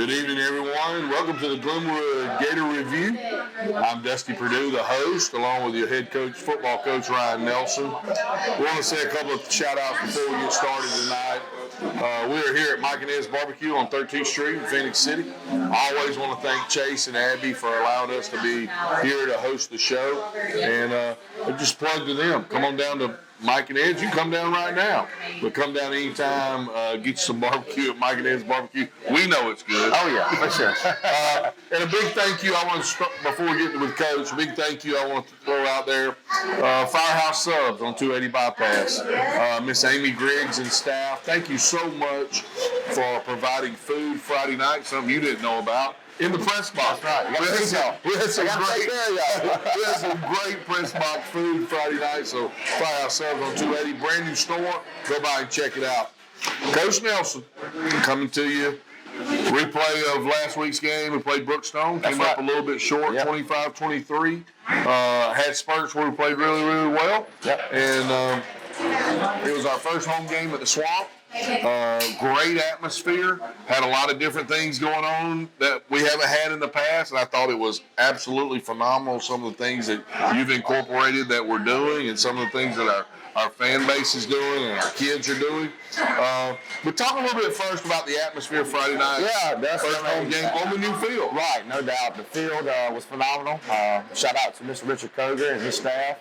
Good evening, everyone. Welcome to the Glenwood Gator Review. I'm Dusty Perdue, the host, along with your head coach, football coach, Ryan Nelson. We want to say a couple of shout-outs before we get started tonight. We are here at Mike and Ed's Barbecue on 13th Street in Phoenix City. I always want to thank Chase and Abby for allowing us to be here to host the show. And just plug to them. Come on down to Mike and Ed's. You can come down right now. But come down anytime, get you some barbecue at Mike and Ed's Barbecue. We know it's good. Oh, yeah, for sure. And a big thank you, I want to start, before we get with Coach, a big thank you I want to throw out there. Firehouse Subs on 280 Bypass. Miss Amy Griggs and staff, thank you so much for providing food Friday night, something you didn't know about. In the press box. That's right. We had some great press box food Friday night. So Firehouse Subs on 280, brand new store. Go by and check it out. Coach Nelson coming to you. Replay of last week's game. We played Brookstone. Came up a little bit short, 25-23. Had spurts where we played really, really well. And it was our first home game at the Swamp. Great atmosphere. Had a lot of different things going on that we haven't had in the past, and I thought it was absolutely phenomenal. Some of the things that you've incorporated that we're doing, and some of the things that our fan base is doing and our kids are doing. But talk a little bit first about the atmosphere Friday night. Yeah, that's first home game on the new field. Right, no doubt. The field was phenomenal. Shout out to Mr. Richard Koger and his staff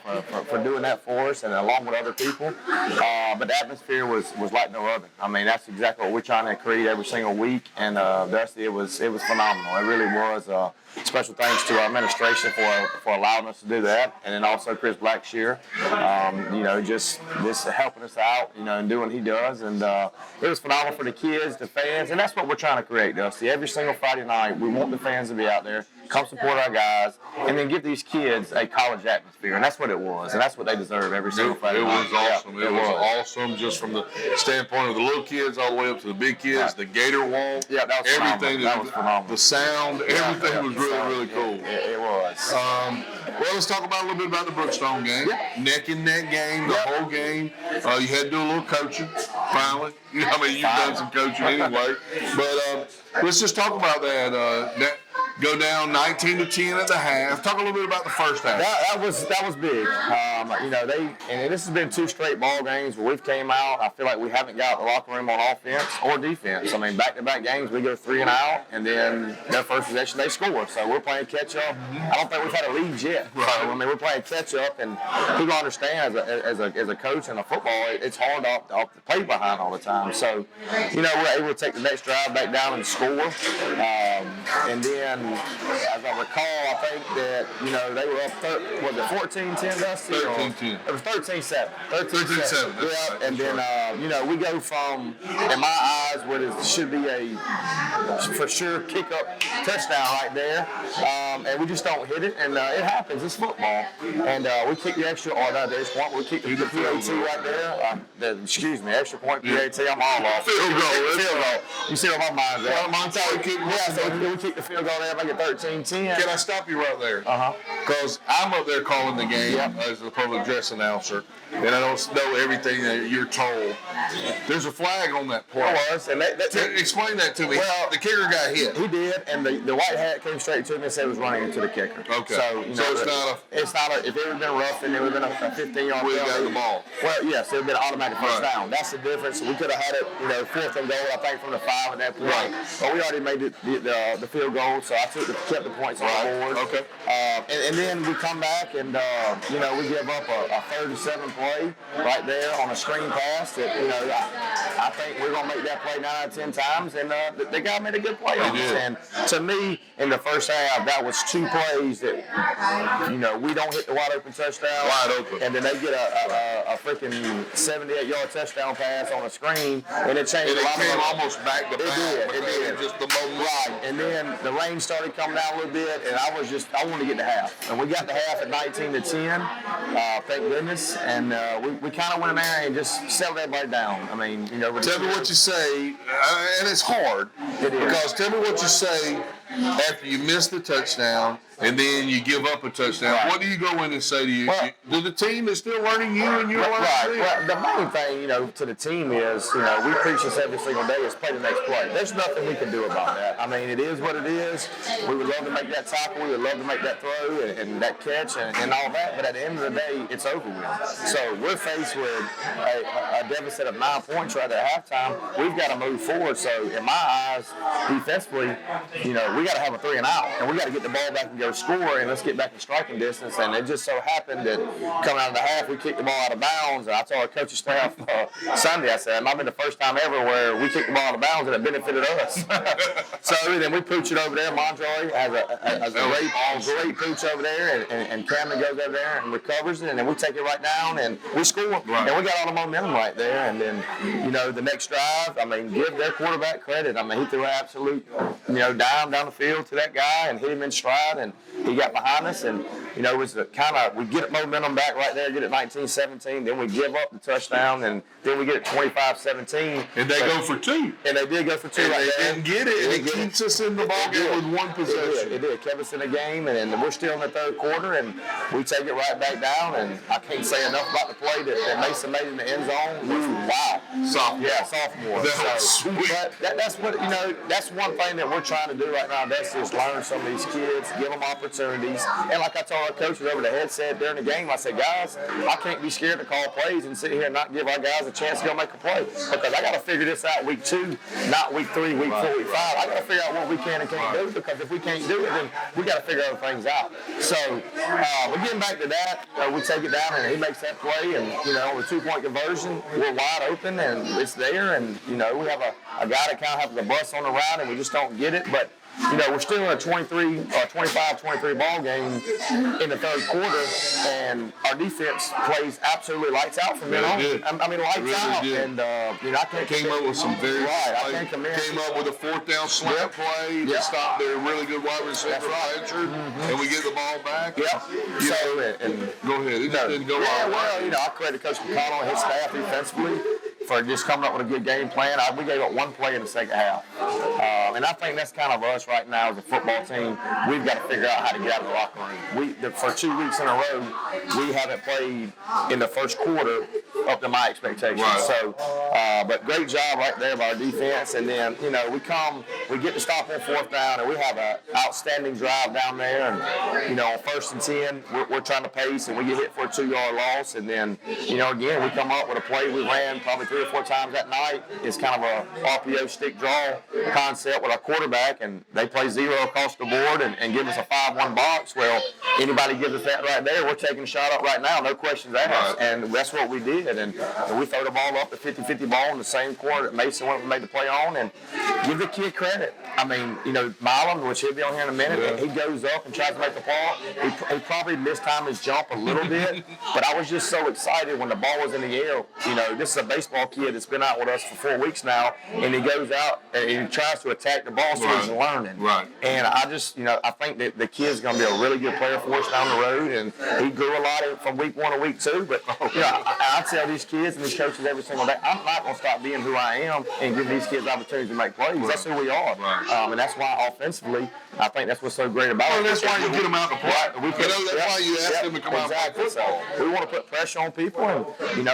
for doing that for us, and along with other people. But the atmosphere was like no other. I mean, that's exactly what we're trying to create every single week, and Dusty, it was phenomenal. It really was. Special thanks to our administration for allowing us to do that, and then also Chris Blackshear, just helping us out, and doing what he does, and it was phenomenal for the kids, the fans, and that's what we're trying to create, Dusty. Every single Friday night, we want the fans to be out there, come support our guys, and then give these kids a college atmosphere, and that's what it was, and that's what they deserve every single Friday night. It was awesome. It was awesome, just from the standpoint of the little kids all the way up to the big kids, the Gator Wall, that was everything. That was phenomenal. The sound, everything was really, really cool. It was. Well, let's talk about a little bit about the Brookstone game. Neck and neck game, the whole game. You had to do a little coaching, finally. You've done some coaching anyway. But let's just talk about that. Go down 19-10 at the half. Talk a little bit about the first half. That was big. And this has been 2 straight ball games where we've came out. I feel like we haven't got the locker room on offense or defense. I mean, back-to-back games, we go 3 and out, and then their first possession they score. So we're playing catch up. I don't think we've had a lead yet. Right. So, we're playing catch up, and people understand as a coach in a football, it's hard off the play behind all the time. So, we're able to take the next drive back down and score. And then, as I recall, I think that, they were up 14-10, Dusty? 13-10. It was 13-7. 13-7. Yeah, and then, we go from, in my eyes, what should be a, for sure, kick-up touchdown right there, and we just don't hit it, and it happens. It's football. And we kick the extra, we kick the PAT right there. Extra point PAT, I'm all off. Field goal. You see where my mind's at. So we kick the field goal there, make it 13-10. Can I stop you right there? Because I'm up there calling the game as the public address announcer, and I don't know everything that you're told. There's a flag on that play. There was, and explain that to me. Well, the kicker got hit. He did, and the white hat came straight to me and said it was running into the kicker. Okay. So, it's not a. If it would have been rough, then it would have been a 15-yard penalty. We got the ball. Well, yes, it would have been an automatic first down. That's the difference. We could have had it, 4th and goal, I think, from the 5 at that point. Right. But we already made the field goal, so I kept the points on the board. Okay. And then we come back and we give up a 37 play right there on a screen pass that I think we're gonna make that play 9 out of 10 times, and the guy made a good play on us. And to me, in the first half, that was 2 plays that we don't hit the wide open touchdown, and then they get a freaking 78-yard touchdown pass on a screen, and it changed a lot. It came almost back to back. It did. Just the moment. Right. And then the rain started coming down a little bit, and I wanted to get to half, and we got to half at 19-10. Thank goodness, and we kind of went in there and just settled everybody down. I mean, tell me what you say, and it's hard. It is. Because tell me what you say after you miss the touchdown and then you give up a touchdown, what do you go in and say to you? Well, Do the team is still learning you and you're learning them? Well, the main thing, to the team is, we preach this every single day, is play the next play. There's nothing we can do about that. I mean, it is what it is. We would love to make that tackle. We would love to make that throw and that catch and all that. But at the end of the day, it's over with. So we're faced with a deficit of 9 points right at halftime. We've got to move forward. So in my eyes, defensively, we got to have a 3 and out. And we got to get the ball back and go score, and let's get back in striking distance. And it just so happened that coming out of the half, we kicked the ball out of bounds. And I told our coaching staff Sunday, I said, it might be the first time ever where we kicked the ball out of bounds and it benefited us. So then we pooch it over there. Mondre has a great pooch over there, and Cameron goes over there and recovers it, and then we take it right down and we score. Right. And we got all the momentum right there. And then, the next drive, give their quarterback credit. He threw an absolute, dime down the field to that guy and hit him in stride, and he got behind us, and it was we get momentum back right there, get it 19-17, then we give up the touchdown, and then we get it 25-17. And they go for 2. And they did go for 2 and right they there. didn't get it, and it keeps us in the ball game with 1 possession. It did. Kept us in the game, and we're still in the third quarter, and we take it right back down, and I can't say enough about the play that Mason made in the end zone. Wow. Sophomore. Yeah, sophomore. But that's what, that's one thing that we're trying to do right now. That's just learn some of these kids, give them opportunities. And like I told our coaches over the headset during the game, I said, guys, I can't be scared to call plays and sit here and not give our guys a chance to go make a play. Because I got to figure this out week 2, not week 3, week 4, week 5. I got to figure out what we can and can't do, because if we can't do it, then we got to figure other things out. So, but getting back to that, we take it down and he makes that play, and, on the 2-point conversion, we're wide open and it's there, and, we have a guy that kind of has a bust on the route and we just don't get it, but we're still in a 25-23 ball game in the third quarter, and our defense plays absolutely lights out from then on. Lights out. Did. And, I can't came up with some very I can't came up with a 4th down slant play to stop their really good wide receiver Blanchard, and we get the ball back. Yep. Go ahead. It didn't go all right. I credit Coach McConnell and his staff defensively for just coming up with a good game plan. We gave up 1 play in the second half. And I think that's kind of us right now as a football team. We've got to figure out how to get out of the locker room. For 2 weeks in a row, we haven't played in the first quarter up to my expectations. Right. So, but great job right there by our defense. And then, we get to stop on 4th down, and we have an outstanding drive down there. And, on 1st and 10, we're trying to pace, and we get hit for a 2-yard loss. And then, again, we come up with a play we ran probably 3 or 4 times that night. It's kind of a RPO stick draw concept with our quarterback, and they play 0 across the board and give us a 5-1 box. Well, anybody gives us that right there, we're taking a shot up right now, no questions asked. Right. And that's what we did. And we throw the ball up, the 50-50 ball in the same quarter that Mason went and made the play on, and give the kid credit. Milam, which he'll be on here in a minute, he goes up and tries to make the ball. He probably mistimed his jump a little bit, but I was just so excited when the ball was in the air. This is a baseball kid that's been out with us for 4 weeks now, and he goes out and he tries to attack the ball, so he's learning. Right. And I just, I think that the kid's going to be a really good player for us down the road, and he grew a lot from week 1 to week 2. But I tell these kids and these coaches every single day, I'm not going to stop being who I am and give these kids opportunities to make plays. Right. That's who we are. Right. And that's why offensively, I think that's what's so great about it. That's why you get them out to play. Right. That's why you ask them to come out and play football. So we want to put pressure on people, and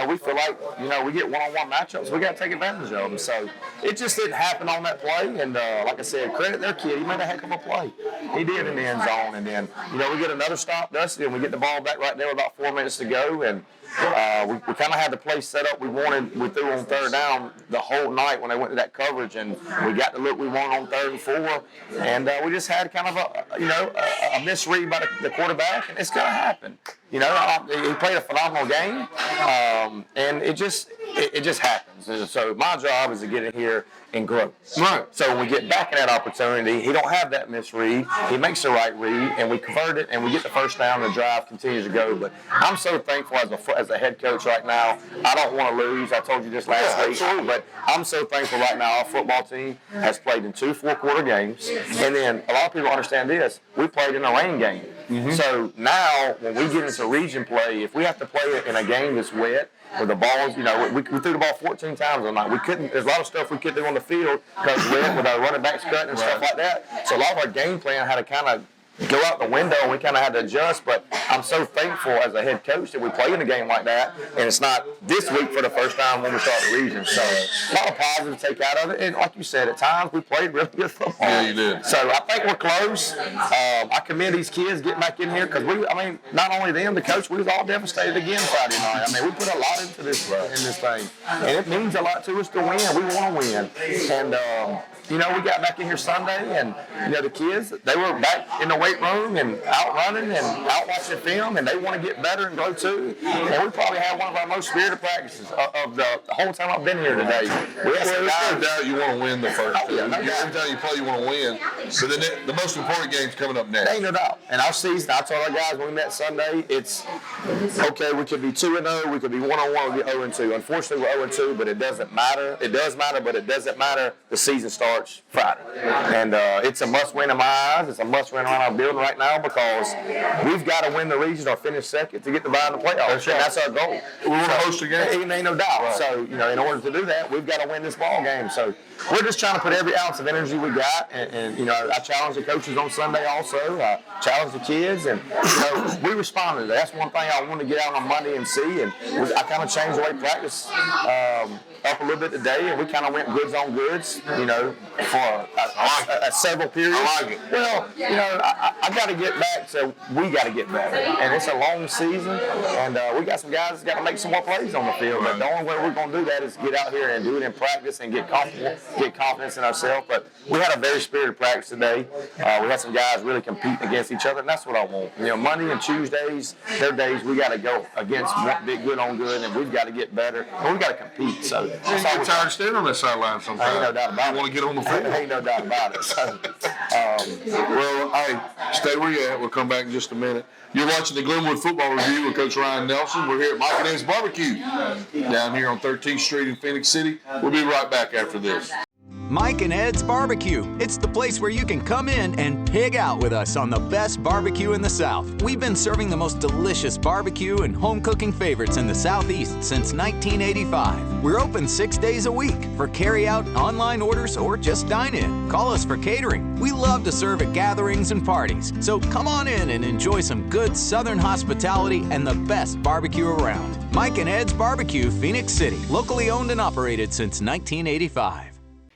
we feel like we get one-on-one matchups. We got to take advantage of them. So it just didn't happen on that play. And like I said, credit their kid. He made a heck of a play. He did in the end zone. And then we get another stop, Dusty, and we get the ball back right there with about 4 minutes to go. And we kind of had the play set up. We threw on 3rd down the whole night when they went to that coverage, and we got the look we wanted on 3rd and 4. And we just had kind of a misread by the quarterback, and it's going to happen. He played a phenomenal game, and it just happens. So my job is to get in here and grow. Right. So when we get back in that opportunity, he don't have that misread. He makes the right read, and we convert it, and we get the 1st down, and the drive continues to go. But I'm so thankful as a head coach right now. I don't want to lose. I told you this last week. But I'm so thankful right now. Our football team has played in 2 4-quarter games. And then a lot of people understand this. We played in a rain game. So now when we get into region play, if we have to play it in a game that's wet, where the balls, we threw the ball 14 times on night. We couldn't. There's a lot of stuff we couldn't do on the field because with our running backs cutting and stuff like that. So a lot of our game plan had to kind of go out the window, and we kind of had to adjust. But I'm so thankful as a head coach that we play in a game like that, and it's not this week for the first time when we start the region. So a lot of positive to take out of it. And like you said, at times we played really good football. Yeah, you did. So I think we're close. I commend these kids getting back in here because not only them, the coach, we was all devastated again Friday night. I mean, we put a lot into this thing, and it means a lot to us to win. We want to win, and we got back in here Sunday, and the kids, they were back in the weight room and out running and out watching film, and they want to get better and grow too. And we probably had one of our most spirited practices of the whole time I've been here today. There's no doubt you want to win the first two. Every time you play, you want to win. So then the most important game's coming up next. Ain't no doubt. And our season, I told our guys when we met Sunday, it's okay. We could be 2-0, we could be 1-1, we could be 0-2. Unfortunately, we're 0-2, but it doesn't matter. It does matter, but it doesn't matter. The season starts Friday, and it's a must-win in my eyes. It's a must-win around our building right now because we've got to win the region or finish second to get the bye in the playoffs. That's our goal. We want to host a game. Ain't no doubt. Right. So in order to do that, we've got to win this ball game. So we're just trying to put every ounce of energy we got, and I challenge the coaches on Sunday also. I challenge the kids, and we responded. That's one thing I want to get out on Monday and see. And I kind of changed the way practice up a little bit today, and we kind of went goods on goods, for several periods. I like it. Well, I got to get back to we got to get better, and it's a long season, and we got some guys that's got to make some more plays on the field. But the only way we're going to do that is get out here and do it in practice and get comfortable, get confidence in ourselves. But we had a very spirited practice today. We had some guys really competing against each other, and that's what I want. Monday and Tuesdays, they're days we got to go against big good on good, and we've got to get better, and we've got to compete. So that's how we're tired of standing on that sideline sometimes. Ain't no doubt about it. You want to get on the field. Ain't no doubt about it. So, well, hey, stay where you're at. We'll come back in just a minute. You're watching the Glenwood Football Review with Coach Ryan Nelson. We're here at Mike and Ed's Barbecue down here on 13th Street in Phoenix City. We'll be right back after this. Mike and Ed's Barbecue. It's the place where you can come in and pig out with us on the best barbecue in the South. We've been serving the most delicious barbecue and home cooking favorites in the Southeast since 1985. We're open 6 days a week for carry-out, online orders, or just dine-in. Call us for catering. We love to serve at gatherings and parties. So come on in and enjoy some good Southern hospitality and the best barbecue around. Mike and Ed's Barbecue, Phoenix City. Locally owned and operated since 1985.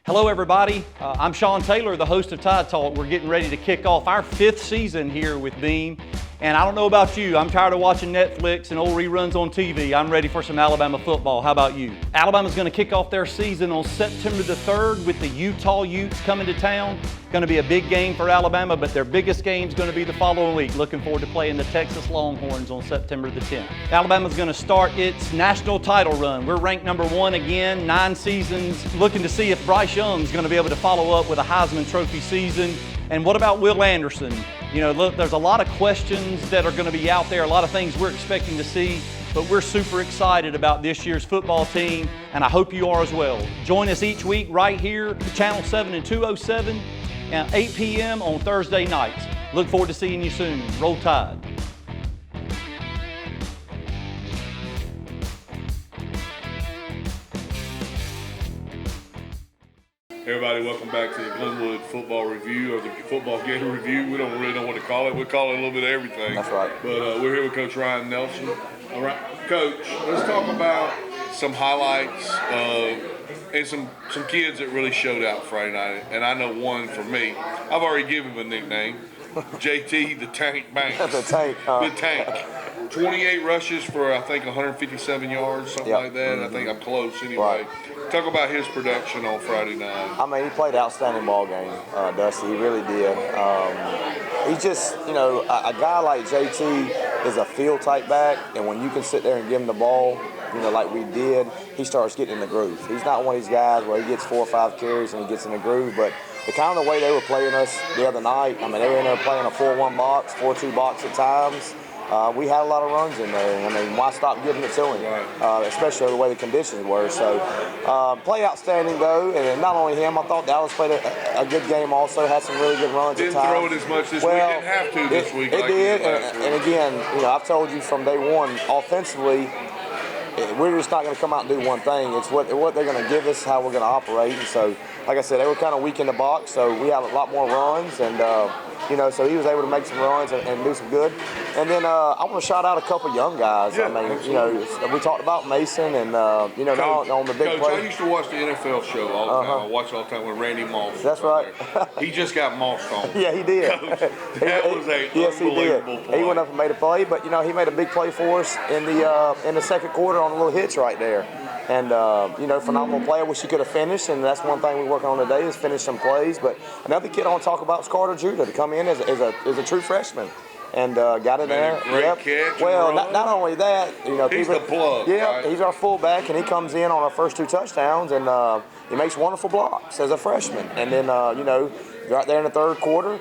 Hello everybody, I'm Sean Taylor, the host of Tide Talk. We're getting ready to kick off our 5th season here with Beam. And I don't know about you, I'm tired of watching Netflix and old reruns on TV. I'm ready for some Alabama football. How about you? Alabama's going to kick off their season on September the 3rd with the Utah Utes coming to town. Going to be a big game for Alabama, but their biggest game is going to be the following week. Looking forward to playing the Texas Longhorns on September the 10th. Alabama's going to start its national title run. We're ranked number 1 again, 9 seasons. Looking to see if Bryce Young's going to be able to follow up with a Heisman Trophy season. And what about Will Anderson? Look, there's a lot of questions that are going to be out there, a lot of things we're expecting to see, but we're super excited about this year's football team, and I hope you are as well. Join us each week right here, Channel 7 and 207, at 8 p.m. on Thursday nights. Look forward to seeing you soon. Roll Tide. Everybody, welcome back to the Glenwood Football Review, or the Football Gator Review. We don't really know what to call it. We call it a little bit of everything. That's right. But we're here with Coach Ryan Nelson. All right, Coach, let's talk about some highlights and some kids that really showed out Friday night. And I know one for me. I've already given him a nickname, JT the Tank Banks. The Tank. The Tank. 28 rushes for, I think, 157 yards, something like that. Mm-hmm. I think I'm close anyway. Right. Talk about his production on Friday night. I mean, he played an outstanding ball game, Dusty. He really did. He's just, a guy like JT is a field-type back, and when you can sit there and give him the ball, like we did, he starts getting in the groove. He's not one of these guys where he gets 4 or 5 carries and he gets in the groove, but the kind of the way they were playing us the other night, I mean, they were in there playing a 4-1 box, 4-2 box at times. we had a lot of runs in there. I mean, why stop giving it to him? Right. Especially the way the conditions were. So, play outstanding though, and not only him. I thought Dallas played a good game. Also had some really good runs. Didn't at times. throw it as much this week. Didn't have to this week. It like did, last week. and again, I've told you from day one, offensively, we're just not going to come out and do one thing. It's what they're going to give us, how we're going to operate. And so, like I said, they were kind of weak in the box, so we had a lot more runs, and so he was able to make some runs and do some good. And then I want to shout out a couple young guys. Yeah, I mean, absolutely. we talked about Mason, and Coach, on the big Coach, play. I used to watch the NFL show all the time. I watch it all the time with Randy Moss. That's right. He just got mossed on. Yeah, he did. That was a yes, unbelievable he did. play. He went up and made a play, but he made a big play for us in the second quarter on a little hitch right there. And phenomenal play. I wish he could have finished, and that's one thing we're working on today is finish some plays. But another kid I want to talk about is Carter Judah to come in as a true freshman. And got in there. Great catch. Well, not only that, he's the plug. Yeah, right? he's our fullback, and he comes in on our first 2 touchdowns, and he makes wonderful blocks as a freshman. And then right there in the third quarter,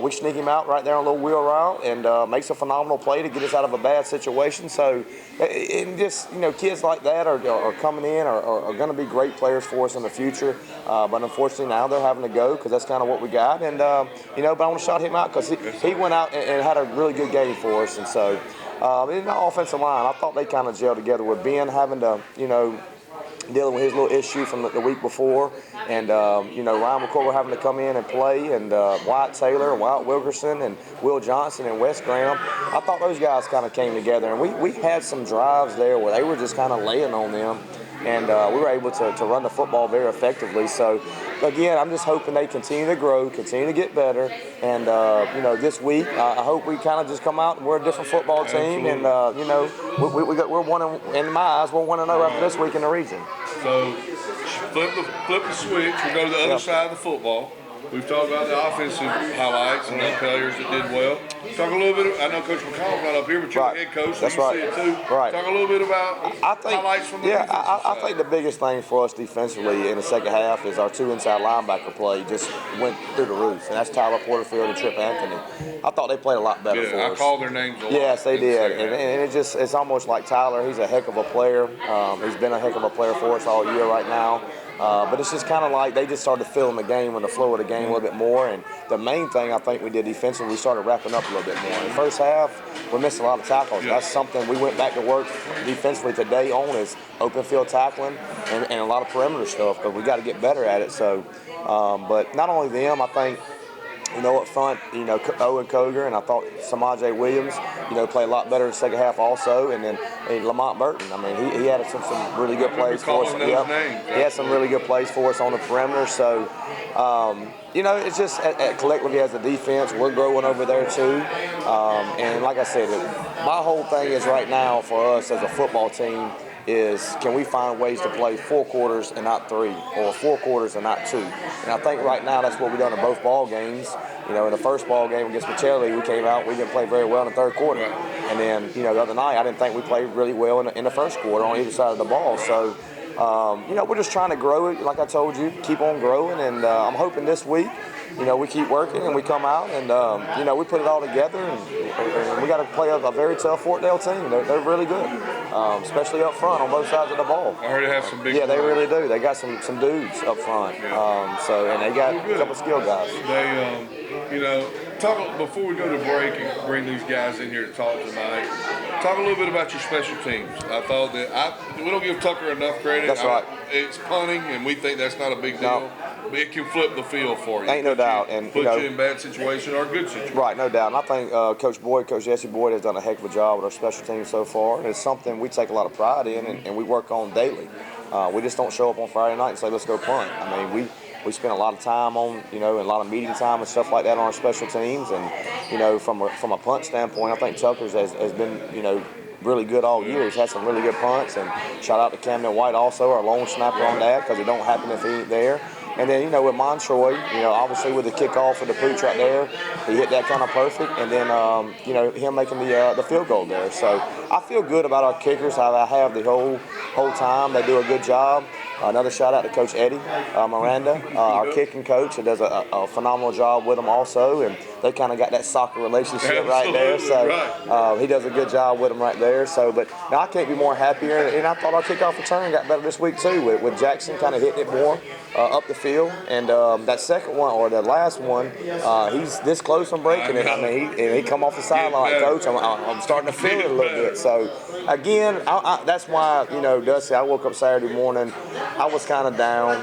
we sneak him out right there on a little wheel route, and makes a phenomenal play to get us out of a bad situation. So, and just kids like that are coming in, are going to be great players for us in the future. But unfortunately now they're having to go because that's kind of what we got. And but I want to shout him out because he went out and had a really good game for us. And so in the offensive line, I thought they kind of gelled together with Ben having to dealing with his little issue from the week before, and Ryan McCoy having to come in and play, and Wyatt Taylor, and Wyatt Wilkerson, and Will Johnson, and Wes Graham. I thought those guys kind of came together, and we had some drives there where they were just kind of laying on them, and we were able to run the football very effectively. So, again, I'm just hoping they continue to grow, continue to get better, and this week I hope we kind of just come out and we're a different football team, and we're 1 in my eyes, we're 1-0 after this week in the region. So flip the switch. We'll go to the other side of the football. We've talked about the offensive highlights and the players that did well. Talk a little bit. I know Coach McCall's not up here, but you're the head coach, so That's you right. see it too. Right. Talk a little bit about highlights from the defensive side. I think the biggest thing for us defensively in the second half is our 2 inside linebacker play just went through the roof, and that's Tyler Porterfield and Trip Anthony. I thought they played a lot better for us. I called their names a lot. Yes, they did, and it's almost like Tyler. He's a heck of a player. He's been a heck of a player for us all year right now. But it's just kind of like they just started feeling the game and the flow of the game a little bit more. And the main thing I think we did defensively, we started wrapping up a little bit more. In the first half, we missed a lot of tackles. Yeah. That's something we went back to work defensively today on is open field tackling and a lot of perimeter stuff because we got to get better at it. So, but not only them, I think. Up front, Owen Koger, and I thought Samaje Williams, played a lot better in the second half also. And then Lamont Burton, I mean, he had some really good plays for us. He had some really good plays for us on the perimeter. So, it's just collectively as a defense, we're growing over there too. And like I said, my whole thing is right now for us as a football team is can we find ways to play 4 quarters and not 3, or 4 quarters and not 2? And I think right now that's what we've done in both ball games. In the first ball game against Michelli, we came out, we didn't play very well in the third quarter. And then, the other night, I didn't think we played really well in the first quarter on either side of the ball. So, we're just trying to grow it, like I told you, keep on growing. And I'm hoping this week, we keep working and we come out and, we put it all together. And we got to play a very tough Fort Dale team. They're really good, especially up front on both sides of the ball. I heard they have some big Yeah, they players. really do. They got some dudes up front. And they got a couple skill guys. They, talk before we go to break and bring these guys in here to talk tonight. Talk a little bit about your special teams. I thought that we don't give Tucker enough credit. That's right. It's punting, and we think that's not a big deal. No. But it can flip the field for you. Ain't no doubt. And put you in bad situation or good situation. Right, no doubt. And I think Coach Jesse Boyd has done a heck of a job with our special teams so far. And it's something we take a lot of pride in and we work on daily. We just don't show up on Friday night and say, let's go punt. I mean, we spend a lot of time on, and a lot of meeting time and stuff like that on our special teams. And, from a punt standpoint, I think Tucker's has been, really good all year. He's had some really good punts. And shout out to Camden White also, our lone snapper on that, because it don't happen if he ain't there. And then, with Montroy, obviously with the kickoff for the pooch right there, he hit that kind of perfect. And then, him making the field goal there. So I feel good about our kickers, how I have the whole time. They do a good job. Another shout out to Coach Eddie Miranda, our kicking coach, who does a phenomenal job with them also, and they kind of got that soccer relationship right there. So he does a good job with them right there. So, but now I can't be more happier. And I thought our kickoff return got better this week too, with Jackson kind of hitting it more up the field. And that second one, or the last one, he's this close from breaking it. I mean, he come off the sideline, Coach. I'm starting to feel it a little bit. So again, that's why, Dusty, I woke up Saturday morning, I was kind of down,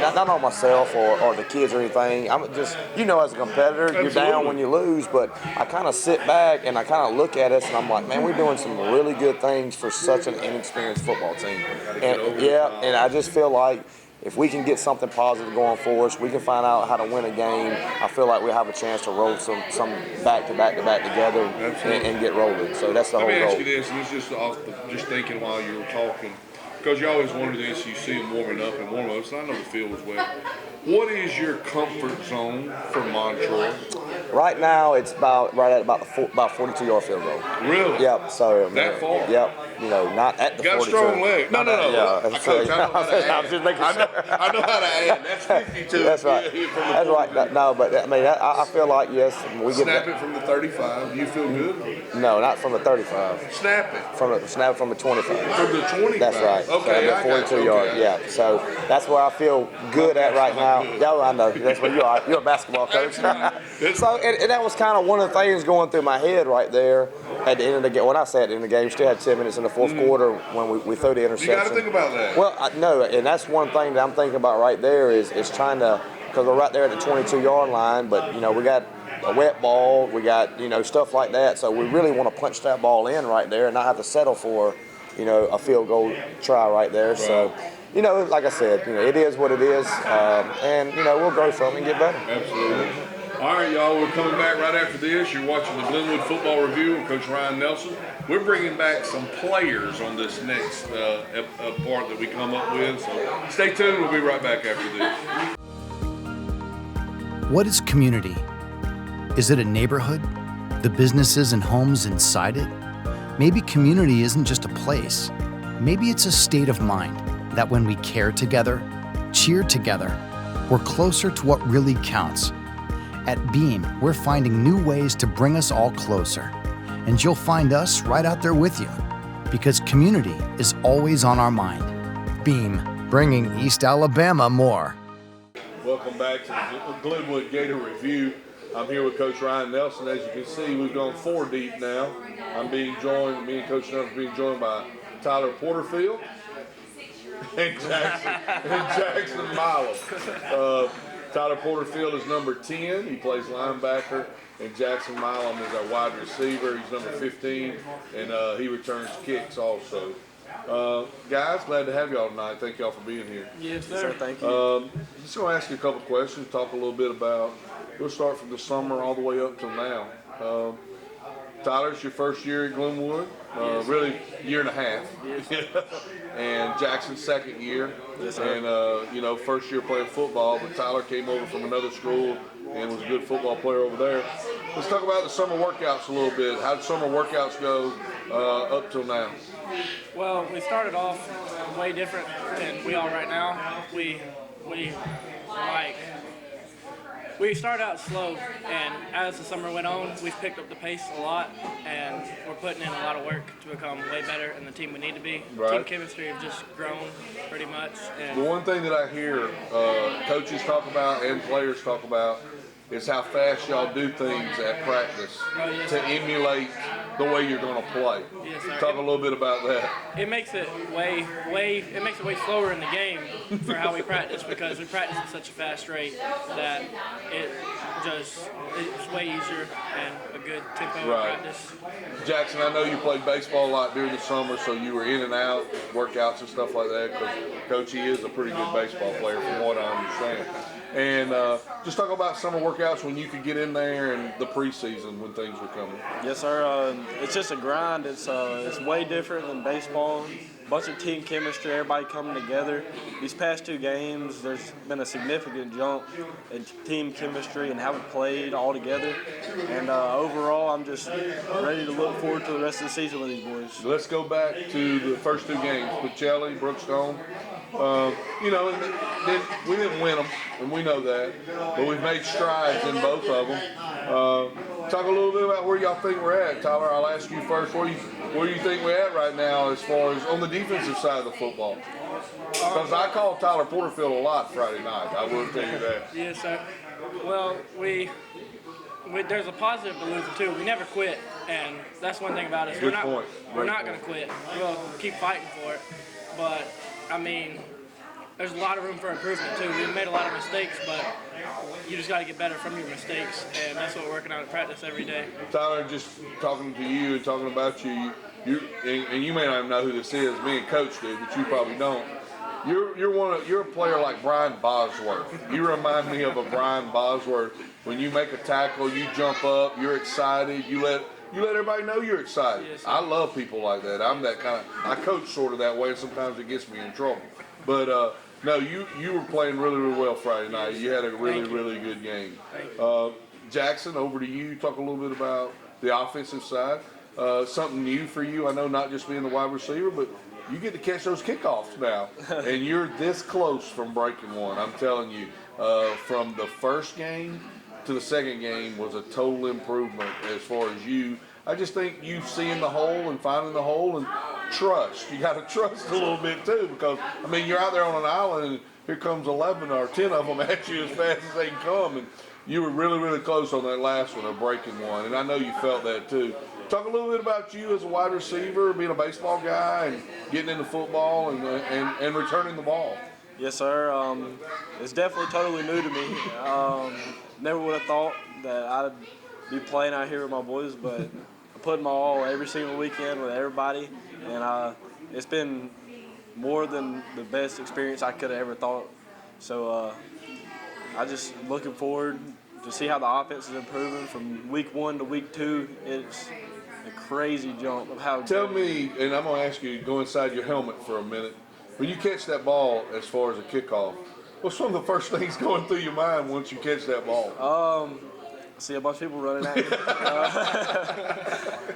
not on myself or the kids or anything. I'm just, as a competitor, you're down when you lose, but I kind of sit back and I kind of look at us and I'm like, man, we're doing some really good things for such an inexperienced football team. And I just feel like if we can get something positive going for us, we can find out how to win a game. I feel like we'll have a chance to roll some back to back together and get rolling. So that's the whole goal. Let me ask you this, and it's just thinking while you were talking, because you always wonder this, you see them warming up and warm-ups, and I know the field as well. What is your comfort zone for Montreux? Right now, it's about 42-yard field goal. Really? Yep. So that far? Yep. Not at the 42. Got a strong leg. No. Yeah. Coach, I know how to add. I'm just making sure. I know how to add. That's 52. That's right. That's right. No, but I mean, I feel like yes, we get snap it from the 35. Do you feel good? No, not from the 35. Snap it. Snap it from the 25. From the 25. That's right. Okay. So 42 yards. Okay. Yeah. So that's where I feel good at right now. Yeah, I know. That's where you are. You're a basketball coach. So and that was kind of one of the things going through my head right there at the end of the game. When I say at the end of the game, we still had 10 minutes in the fourth quarter when we threw the interception. You got to think about that. Well, no, and that's one thing that I'm thinking about right there is trying to, because we're right there at the 22-yard line, but we got a wet ball, we got stuff like that, so we really want to punch that ball in right there and not have to settle for a field goal try right there. Right. So. Like I said, it is what it is, and we'll grow from it and get better. Absolutely. All right, y'all, we're coming back right after this. You're watching the Glenwood Football Review with Coach Ryan Nelson. We're bringing back some players on this next part that we come up with, so stay tuned. We'll be right back after this. What is community? Is it a neighborhood? The businesses and homes inside it? Maybe community isn't just a place. Maybe it's a state of mind. That when we care together, cheer together, we're closer to what really counts. At Beam, we're finding new ways to bring us all closer. And you'll find us right out there with you. Because community is always on our mind. Beam, bringing East Alabama more. Welcome back to the Glenwood Gator Review. I'm here with Coach Ryan Nelson. As you can see, we've gone 4 deep now. Me and Coach Nelson being joined by Tyler Porterfield. And Jackson Milam. Tyler Porterfield is number 10. He plays linebacker. And Jackson Milam is our wide receiver. He's number 15. And he returns kicks also. Guys, glad to have y'all tonight. Thank y'all for being here. Yes, sir. Thank you. Just going to ask you a couple questions. Talk a little bit about, we'll start from the summer all the way up till now. Tyler, it's your first year at Glenwood. Really, year and a half. Yes. And Jackson's second year. Yes, sir. And, first year playing football, but Tyler came over from another school and was a good football player over there. Let's talk about the summer workouts a little bit. How did summer workouts go up till now? Well, we started off way different than we are right now. We started out slow, and as the summer went on, we've picked up the pace a lot, and we're putting in a lot of work to become way better and the team we need to be. Right. Team chemistry have just grown pretty much. And The one thing that I hear coaches talk about and players talk about is how fast y'all do things at practice to emulate the way you're going to play. Yes, sir. Talk a little bit about that. It makes it way slower in the game for how we practice, because we practice at such a fast rate that it's way easier and a good tempo of practice. Jackson, I know you played baseball a lot during the summer, so you were in and out, workouts and stuff like that, because Coach, he is a pretty good baseball player from what I understand. And just talk about summer workouts when you could get in there and the preseason when things were coming. Yes, sir. It's just a grind. It's way different than baseball. Bunch of team chemistry, everybody coming together. These past 2 games, there's been a significant jump in team chemistry and how we played all together. And overall, I'm just ready to look forward to the rest of the season with these boys. Let's go back to the first 2 games. Pacelli, Brookstone. You know, and we didn't win them, and we know that, but we've made strides in both of them. Talk a little bit about where y'all think we're at, Tyler. I'll ask you first. Where do you think we're at right now as far as on the defensive side of the football? Because I called Tyler Porterfield a lot Friday night. I will tell you that. Yes, sir. Well, we there's a positive to losing too. We never quit, and that's one thing about us. Good point. We're not going to quit. We'll keep fighting for it. But I mean, there's a lot of room for improvement too. We've made a lot of mistakes, but you just got to get better from your mistakes, and that's what we're working on in practice every day. Tyler, just talking to you and talking about you, and you may not even know who this is. Me and Coach do, but you probably don't. You're a player like Brian Bosworth. You remind me of a Brian Bosworth. When you make a tackle, you jump up, you're excited, you let everybody know you're excited. Yes, I love people like that. I'm that kind of. I coach sort of that way, and sometimes it gets me in trouble. But no, you were playing really, really well Friday night. You had a really good game. Jackson, over to you. Talk a little bit about the offensive side. Something new for you. I know not just being the wide receiver, but you get to catch those kickoffs now, and you're this close from breaking one. I'm telling you, from the first game to the second game was a total improvement as far as you. I just think you seeing the hole and finding the hole and trust. You got to trust a little bit too, because I mean you're out there on an island and here comes 11 or 10 of them at you as fast as they can come, and you were really close on that last one of breaking one, and I know you felt that too. Talk a little bit about you as a wide receiver, being a baseball guy and getting into football and returning the ball. Yes, sir. It's definitely totally new to me. Never would have thought that I'd be playing out here with my boys, but I put my all every single weekend with everybody, and it's been more than the best experience I could have ever thought. So I just looking forward to see how the offense is improving from week 1 to week 2. It's a crazy jump of how. Tell me, and I'm going to ask you to go inside your helmet for a minute. When you catch that ball as far as a kickoff, what's one of the first things going through your mind once you catch that ball? See a bunch of people running at me.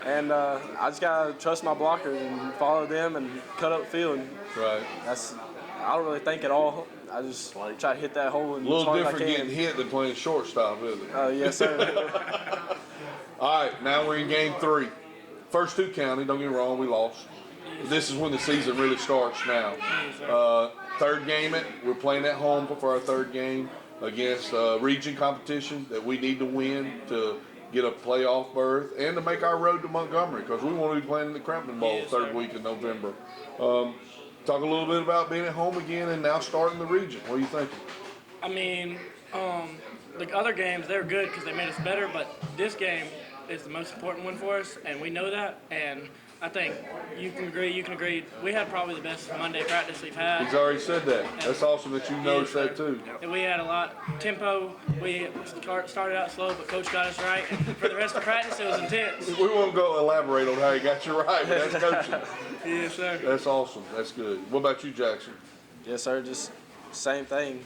And I just got to trust my blockers and follow them and cut up the field. Right. I don't really think at all. I just try to hit that hole and a little as hard different as I can. getting hit than playing shortstop, isn't it? Yes, sir. All right, now we're in game 3. First 2 counted, don't get me wrong, we lost. This is when the season really starts now. Third game, we're playing at home for our third game against region competition that we need to win to get a playoff berth and to make our road to Montgomery, because we want to be playing in the Crampton Bowl third week in November. Talk a little bit about being at home again and now starting the region. What are you thinking? I mean, the other games, they're good because they made us better, but this game is the most important one for us, and we know that, and I think you can agree. We had probably the best Monday practice we've had. He's already said that. That's awesome that you noticed that too. And we had a lot tempo. We started out slow, but Coach got us right. And for the rest of practice, it was intense. We won't go elaborate on how he got you right, but that's coaching. Yes, sir. That's awesome. That's good. What about you, Jackson? Yes, sir. Just same thing.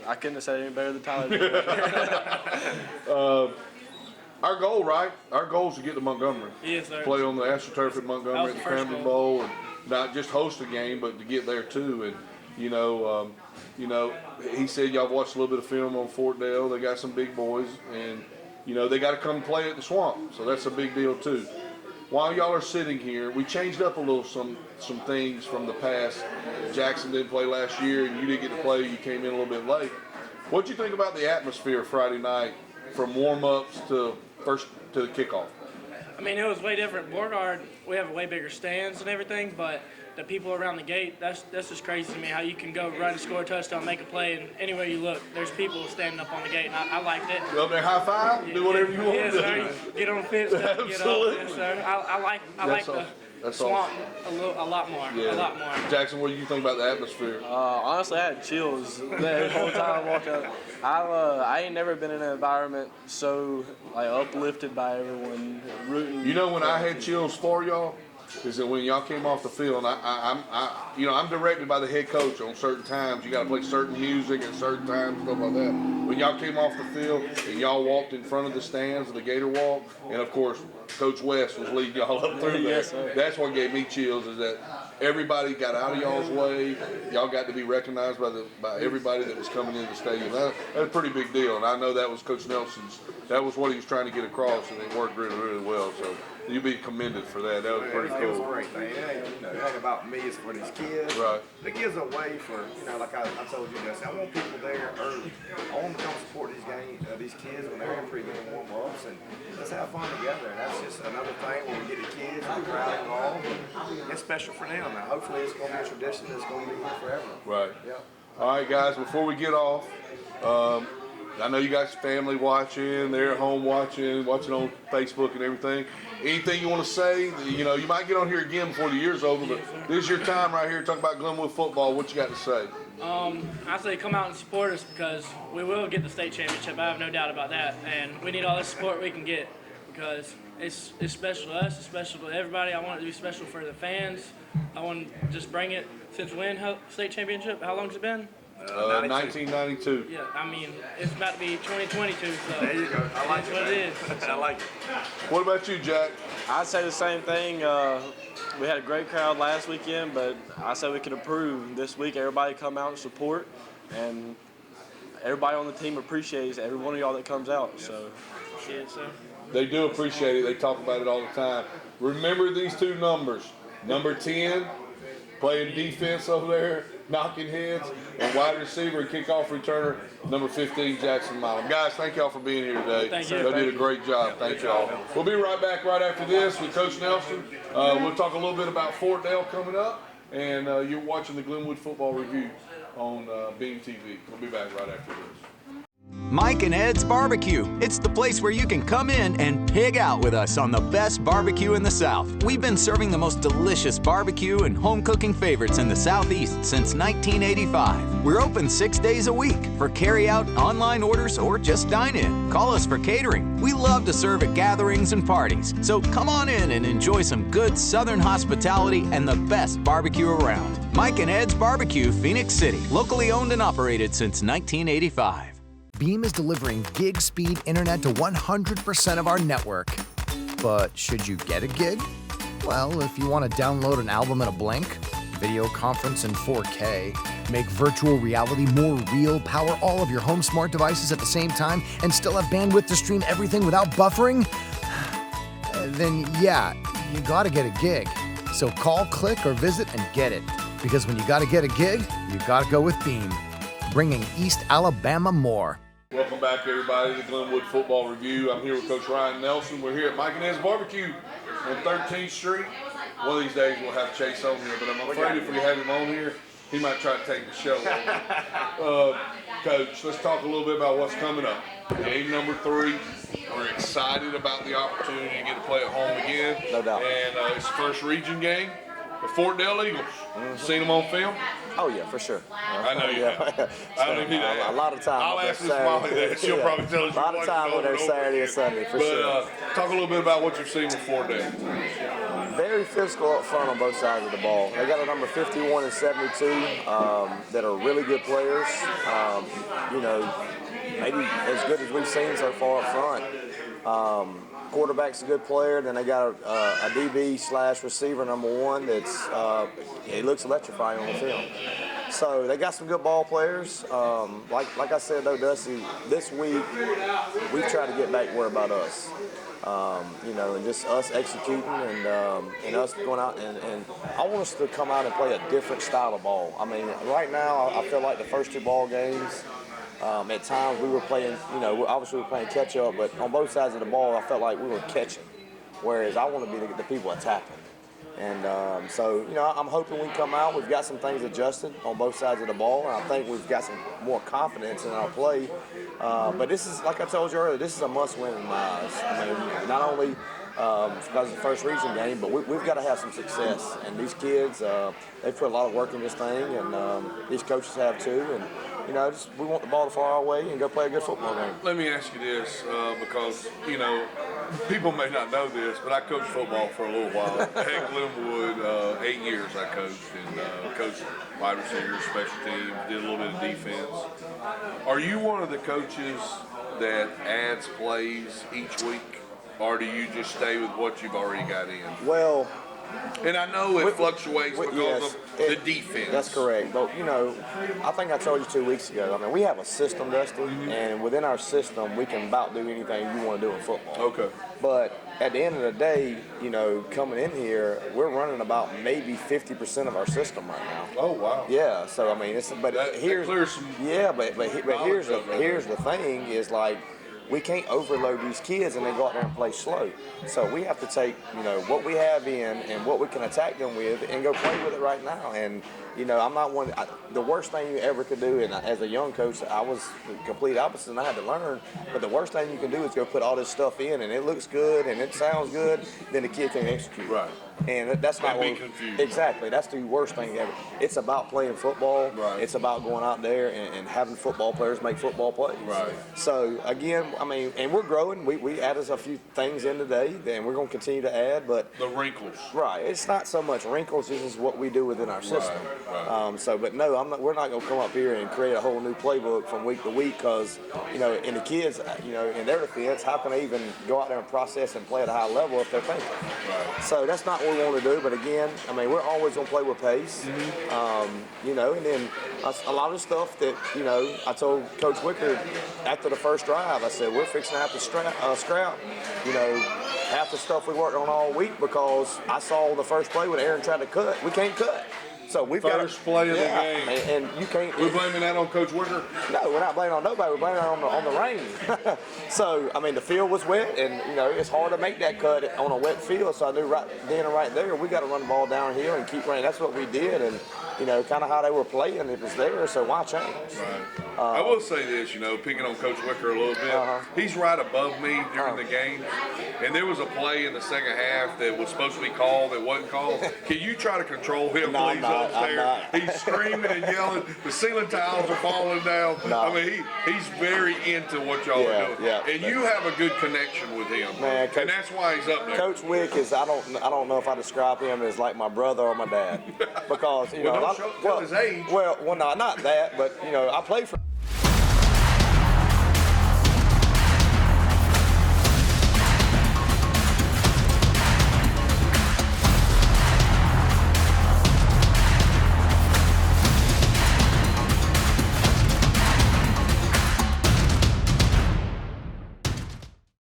I couldn't have said it any better than Tyler. Our goal, right? Our goal is to get to Montgomery. Yes, sir. Play on the AstroTurf at Montgomery at the Crampton Bowl, and not just host a game, but to get there too. And he said y'all watched a little bit of film on Fort Dale. They got some big boys, and they got to come play at the Swamp. So that's a big deal too. While y'all are sitting here, we changed up a little some things from the past. Jackson didn't play last year, and you didn't get to play. You came in a little bit late. What'd you think about the atmosphere Friday night, from warm-ups to the kickoff? I mean, it was way different. Beauregard, we have way bigger stands and everything, but the people around the gate, that's just crazy to me, how you can go run and score a touchdown, make a play, and anywhere you look, there's people standing up on the gate, and I liked it. Go up there, high five, do whatever you want yes, to sir. do. Get on the fence, get up. Yes, sir. I like the Swamp a lot more. Yeah. A lot more. Jackson, what do you think about the atmosphere? Honestly, I had chills the whole time I walked up. I ain't never been in an environment so uplifted by everyone rooting. When I had chills for y'all is that when y'all came off the field, I'm directed by the head coach on certain times. You got to play certain music at certain times, stuff like that. When y'all came off the field and y'all walked in front of the stands of the Gator Walk, and of course Coach West was leading y'all up through there. Yes, sir. That's what gave me chills. Is that everybody got out of y'all's way. Y'all got to be recognized by everybody that was coming into the stadium. That's a pretty big deal, and I know that was Coach Nelson's. That was what he was trying to get across, and it worked really, really well. So you be commended for that. That was pretty It was a cool. great thing. It ain't about me. It's for these kids. Right. It gives a way for, like I told you, I want people there early. I want them to come support these games, these kids when they're in pregame warm-ups, and let's have fun together. And that's just another thing when we get the kids and the crowd involved. It's special for them. Now, hopefully, it's going to be a tradition that's going to be here forever. Right. Yep. All right, guys. Before we get off, I know you guys family watching, they're at home watching on Facebook and everything. Anything you want to say? You might get on here again before the year's over, but this is your time right here to talk about Glenwood football. What you got to say? I say come out and support us because we will get the state championship. I have no doubt about that. And we need all the support we can get because it's special to us, it's special to everybody. I want it to be special for the fans. I want to just bring it since when state championship? How long has it been? 1992. Yeah, I mean, it's about to be 2022, so There you go. I like that's it. what it is. I like it. What about you, Jack? I'd say the same thing. We had a great crowd last weekend, but I said we could improve this week. Everybody come out and support, and everybody on the team appreciates every one of y'all that comes out. So, Yeah, so. They do appreciate it. They talk about it all the time. Remember these two numbers. Number 10, playing defense over there, knocking heads, and wide receiver and kickoff returner, number 15, Jackson Milam. Guys, thank y'all for being here today. Thank you. Y'all did a great job. Thank y'all. We'll be right back right after this with Coach Nelson. We'll talk a little bit about Fort Dale coming up, and you're watching the Glenwood Football Review on Beam TV. We'll be back right after this. Mike and Ed's Barbecue. It's the place where you can come in and pig out with us on the best barbecue in the South. We've been serving the most delicious barbecue and home cooking favorites in the Southeast since 1985. We're open 6 days a week for carry-out, online orders, or just dine-in. Call us for catering. We love to serve at gatherings and parties, so come on in and enjoy some good Southern hospitality and the best barbecue around. Mike and Ed's Barbecue, Phoenix City. Locally owned and operated since 1985. Beam is delivering gig speed internet to 100% of our network. But should you get a gig? Well, if you want to download an album in a blink, video conference in 4K, make virtual reality more real, power all of your home smart devices at the same time, and still have bandwidth to stream everything without buffering, then yeah, you gotta get a gig. So call, click, or visit and get it. Because when you gotta get a gig, you gotta go with Beam. Bringing East Alabama more. Welcome back, everybody, to the Glenwood Football Review. I'm here with Coach Ryan Nelson. We're here at Mike and Ed's Barbecue on 13th Street. One of these days we'll have Chase on here, but I'm afraid if we have him on here, he might try to take the show. Coach, let's talk a little bit about what's coming up. Game number 3. We're excited about the opportunity to get to play at home again. No doubt. And it's the first region game. The Fort Dale Eagles. Seen them on film? Oh yeah, for sure. I know you have. I don't even need to A lot of time. I'll on ask their Miss Molly Saturday. that. She'll Yeah. probably tell us. A lot of time on their Saturday and Sunday, for But sure. talk a little bit about what you've seen with Fort Dale. Very physical up front on both sides of the ball. They got a number 51 and 72 that are really good players. Maybe as good as we've seen so far up front. Quarterback's a good player. Then they got a DB/receiver number 1 that's he looks electrifying on the film. So they got some good ball players. Like I said though, Dusty, this week we've tried to get back where about us. And just us executing and us going out and I want us to come out and play a different style of ball. I mean, right now I feel like the first 2 ball games, at times we were playing, obviously we were playing catch up, but on both sides of the ball I felt like we were catching, whereas I want to be the people attacking. And I'm hoping we come out. We've got some things adjusted on both sides of the ball, and I think we've got some more confidence in our play. But this is, like I told you earlier, this is a must-win in my eyes. I mean, not only because it's the first region game, but we've got to have some success. And these kids, they put a lot of work in this thing, and these coaches have too. And we want the ball to fly our way and go play a good football game. Let me ask you this, because people may not know this, but I coached football for a little while. At Glenwood, 8 years I coached, and coached wide receivers, special teams, did a little bit of defense. Are you one of the coaches that adds plays each week, or do you just stay with what you've already got in? Well, And I know it fluctuates because yes, of the defense. That's correct. But, I think I told you 2 weeks ago, I mean, we have a system, Dusty, and within our system, we can about do anything you want to do in football. Okay. But at the end of the day, coming in here, we're running about maybe 50% of our system right now. Oh, wow. Yeah, so, I mean, clears some here's the thing is, like, we can't overload these kids and then go out there and play slow. So we have to take, what we have in and what we can attack them with and go play with it right now. And, I'm not one, the worst thing you ever could do, and as a young coach, I was the complete opposite and I had to learn, but the worst thing you can do is go put all this stuff in and it looks good and it sounds good, then the kid can't execute. Right. And that's not what confused. Exactly. That's the worst thing ever. It's about playing football. Right. It's about going out there and having football players make football plays. Right. So again, I mean, and we're growing. We added a few things in today, and we're going to continue to add. But the wrinkles. Right. It's not so much wrinkles. This is what we do within our system. Right. But no, we're not going to come up here and create a whole new playbook from week to week because and the kids, in their defense, how can they even go out there and process and play at a high level if they're thinking? Right. So that's not what we want to do. But again, I mean, we're always going to play with pace. And then a lot of stuff that, I told Coach Wicker after the first drive, I said, we're fixing to have to scrap, half the stuff we worked on all week because I saw the first play when Aaron tried to cut. We can't cut. So we've got first play of the game. And you can't. We're blaming that on Coach Wicker? No, we're not blaming on nobody. We're blaming it on the rain. So, I mean, the field was wet, and, it's hard to make that cut on a wet field. So I knew right then and right there, we got to run the ball downhill and keep running. That's what we did. And, kind of how they were playing, it was there. So why change? Right. I will say this, picking on Coach Wicker a little bit. He's right above me during the game. And there was a play in the second half that was supposed to be called that wasn't called. Can you try to control him, No, please, upstairs? He's screaming and yelling. The ceiling tiles are falling down. No. I mean, he's very into what y'all are doing. Yeah. And you have a good connection with him. Man, and that's why he's up there. Coach Wick is, I don't know if I describe him as like my brother or my dad. Because, Tell his age. Well, no, not that, but, I played for